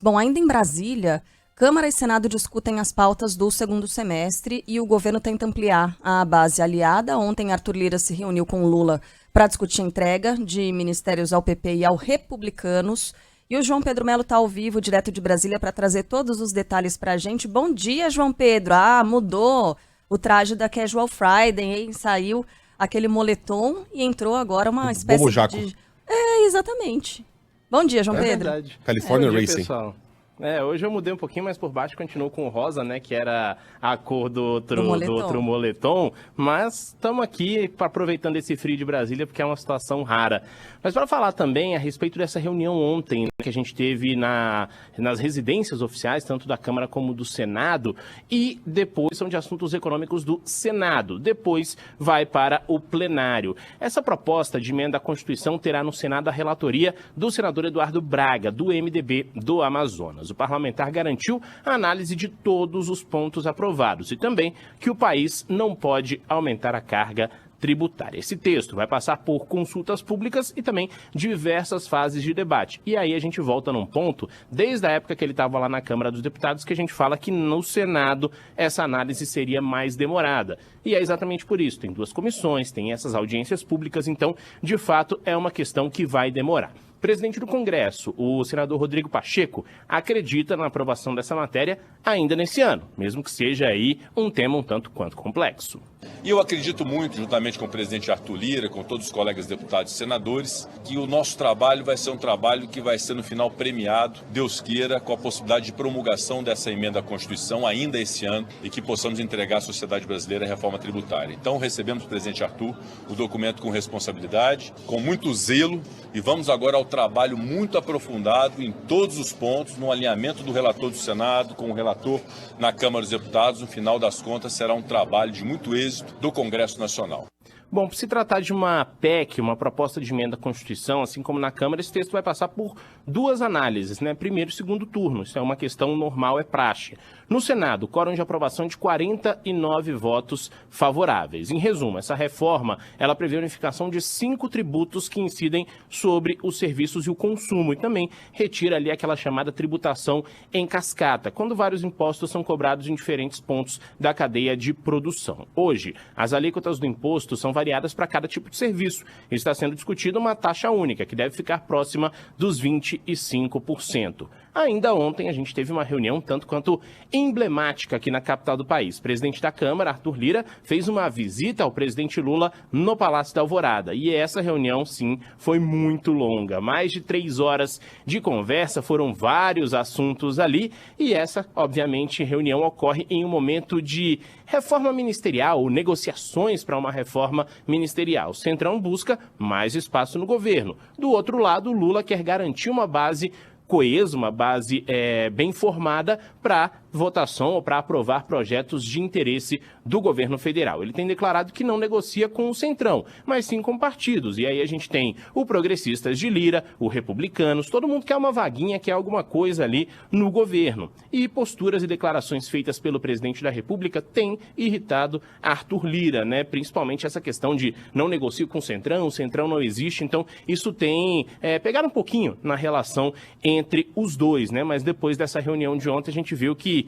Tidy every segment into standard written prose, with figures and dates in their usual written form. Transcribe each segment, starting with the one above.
Bom, ainda em Brasília, Câmara e Senado discutem as pautas do segundo semestre e o governo tenta ampliar a base aliada. Ontem, Arthur Lira se reuniu com Lula para discutir a entrega de ministérios ao PP e aos republicanos. E o João Pedro Melo está ao vivo, direto de Brasília, para trazer todos os detalhes para a gente. Bom dia, João Pedro. Mudou o traje da Casual Friday, hein? Saiu aquele moletom e entrou agora uma espécie de... Exatamente. Bom dia, João Pedro. Verdade. California Racing. Pessoal. Hoje eu mudei um pouquinho, mas por baixo continuou com o rosa, né? Que era a cor do outro moletom. Mas estamos aqui aproveitando esse frio de Brasília, porque é uma situação rara. Mas para falar também a respeito dessa reunião ontem, né, que a gente teve nas residências oficiais, tanto da Câmara como do Senado, e depois são de assuntos econômicos do Senado. Depois vai para o plenário. Essa proposta de emenda à Constituição terá no Senado a relatoria do senador Eduardo Braga, do MDB do Amazonas. O parlamentar garantiu a análise de todos os pontos aprovados e também que o país não pode aumentar a carga tributária. Esse texto vai passar por consultas públicas e também diversas fases de debate. E aí a gente volta num ponto, desde a época que ele estava lá na Câmara dos Deputados, que a gente fala que no Senado essa análise seria mais demorada. E é exatamente por isso. Tem duas comissões, tem essas audiências públicas, então, de fato, é uma questão que vai demorar. O presidente do Congresso, o senador Rodrigo Pacheco, acredita na aprovação dessa matéria ainda nesse ano, mesmo que seja aí um tema um tanto quanto complexo. E eu acredito muito, juntamente com o presidente Arthur Lira, com todos os colegas deputados e senadores, que o nosso trabalho vai ser um trabalho que vai ser no final premiado, Deus queira, com a possibilidade de promulgação dessa emenda à Constituição ainda esse ano e que possamos entregar à sociedade brasileira a reforma tributária. Então recebemos do presidente Arthur o documento com responsabilidade, com muito zelo e vamos agora ao trabalho muito aprofundado em todos os pontos, no alinhamento do relator do Senado com o relator na Câmara dos Deputados. No final das contas, será um trabalho de muito êxito do Congresso Nacional. Bom, por se tratar de uma PEC, uma proposta de emenda à Constituição, assim como na Câmara, esse texto vai passar por duas análises, né? Primeiro e segundo turno. Isso é uma questão normal, é praxe. No Senado, quórum de aprovação de 49 votos favoráveis. Em resumo, essa reforma, ela prevê a unificação de 5 tributos que incidem sobre os serviços e o consumo e também retira ali aquela chamada tributação em cascata, quando vários impostos são cobrados em diferentes pontos da cadeia de produção. Hoje, as alíquotas do imposto são variadas para cada tipo de serviço. Está sendo discutida uma taxa única, que deve ficar próxima dos 25%. Ainda ontem a gente teve uma reunião tanto quanto emblemática aqui na capital do país. O presidente da Câmara, Arthur Lira, fez uma visita ao presidente Lula no Palácio da Alvorada. E essa reunião, sim, foi muito longa. Mais de 3 horas de conversa, foram vários assuntos ali. E essa, obviamente, reunião ocorre em um momento de reforma ministerial, ou negociações para uma reforma ministerial. O Centrão busca mais espaço no governo. Do outro lado, Lula quer garantir uma base coesa, uma base bem formada para votação ou para aprovar projetos de interesse do governo federal. Ele tem declarado que não negocia com o Centrão, mas sim com partidos. E aí a gente tem o Progressistas de Lira, o Republicanos, todo mundo quer uma vaguinha, quer alguma coisa ali no governo. E posturas e declarações feitas pelo presidente da República têm irritado Arthur Lira, né? Principalmente essa questão de não negocio com o Centrão não existe. Então isso tem pegado um pouquinho na relação entre os dois, né? Mas depois dessa reunião de ontem a gente viu que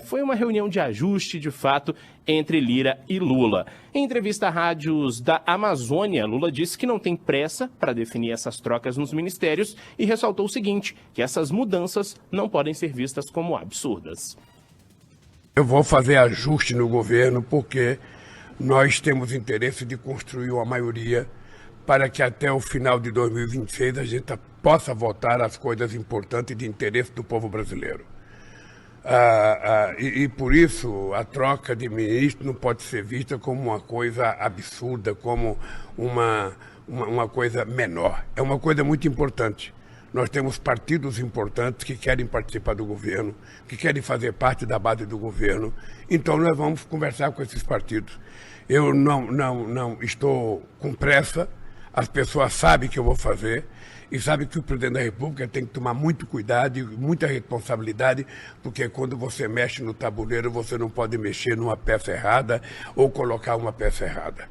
foi uma reunião de ajuste, de fato, entre Lira e Lula. Em entrevista a rádios da Amazônia, Lula disse que não tem pressa para definir essas trocas nos ministérios e ressaltou o seguinte, que essas mudanças não podem ser vistas como absurdas. Eu vou fazer ajuste no governo porque nós temos interesse de construir uma maioria para que até o final de 2026 a gente possa votar as coisas importantes de interesse do povo brasileiro. E por isso a troca de ministro não pode ser vista como uma coisa absurda, como uma coisa menor. É uma coisa muito importante. Nós temos partidos importantes que querem participar do governo, que querem fazer parte da base do governo. Então nós vamos conversar com esses partidos. Eu não estou com pressa, as pessoas sabem que eu vou fazer. E sabe que o presidente da República tem que tomar muito cuidado e muita responsabilidade, porque quando você mexe no tabuleiro, você não pode mexer numa peça errada ou colocar uma peça errada.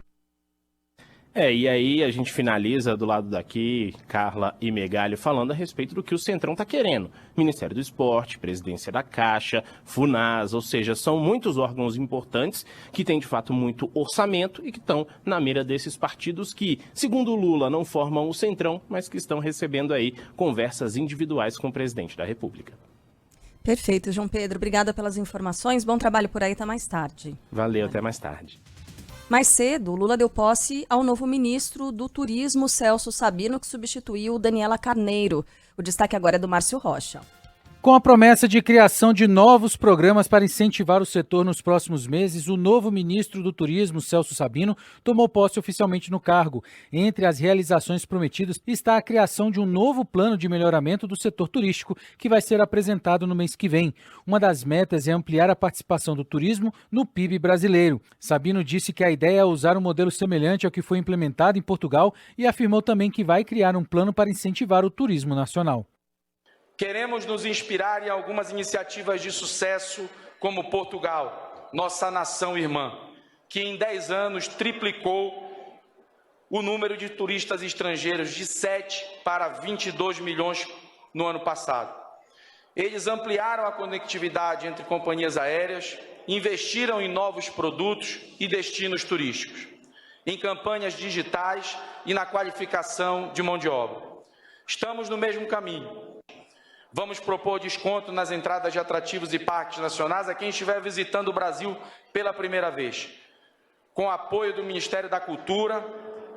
E aí a gente finaliza do lado daqui, Carla e Megalho, falando a respeito do que o Centrão está querendo. Ministério do Esporte, Presidência da Caixa, FUNAS, ou seja, são muitos órgãos importantes que têm de fato muito orçamento e que estão na mira desses partidos que, segundo o Lula, não formam o Centrão, mas que estão recebendo aí conversas individuais com o presidente da República. Perfeito, João Pedro. Obrigada pelas informações. Bom trabalho por aí, até mais tarde. Valeu, até mais tarde. Mais cedo, Lula deu posse ao novo ministro do Turismo, Celso Sabino, que substituiu Daniela Carneiro. O destaque agora é do Márcio Rocha. Com a promessa de criação de novos programas para incentivar o setor nos próximos meses, o novo ministro do Turismo, Celso Sabino, tomou posse oficialmente no cargo. Entre as realizações prometidas está a criação de um novo plano de melhoramento do setor turístico, que vai ser apresentado no mês que vem. Uma das metas é ampliar a participação do turismo no PIB brasileiro. Sabino disse que a ideia é usar um modelo semelhante ao que foi implementado em Portugal e afirmou também que vai criar um plano para incentivar o turismo nacional. Queremos nos inspirar em algumas iniciativas de sucesso, como Portugal, nossa nação irmã, que em 10 anos triplicou o número de turistas estrangeiros de 7 para 22 milhões no ano passado. Eles ampliaram a conectividade entre companhias aéreas, investiram em novos produtos e destinos turísticos, em campanhas digitais e na qualificação de mão de obra. Estamos no mesmo caminho. Vamos propor desconto nas entradas de atrativos e parques nacionais a quem estiver visitando o Brasil pela primeira vez. Com apoio do Ministério da Cultura,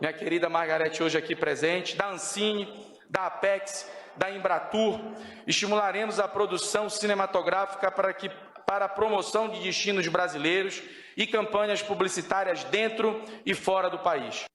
minha querida Margarete hoje aqui presente, da Ancine, da Apex, da Embratur, estimularemos a produção cinematográfica para a promoção de destinos brasileiros e campanhas publicitárias dentro e fora do país.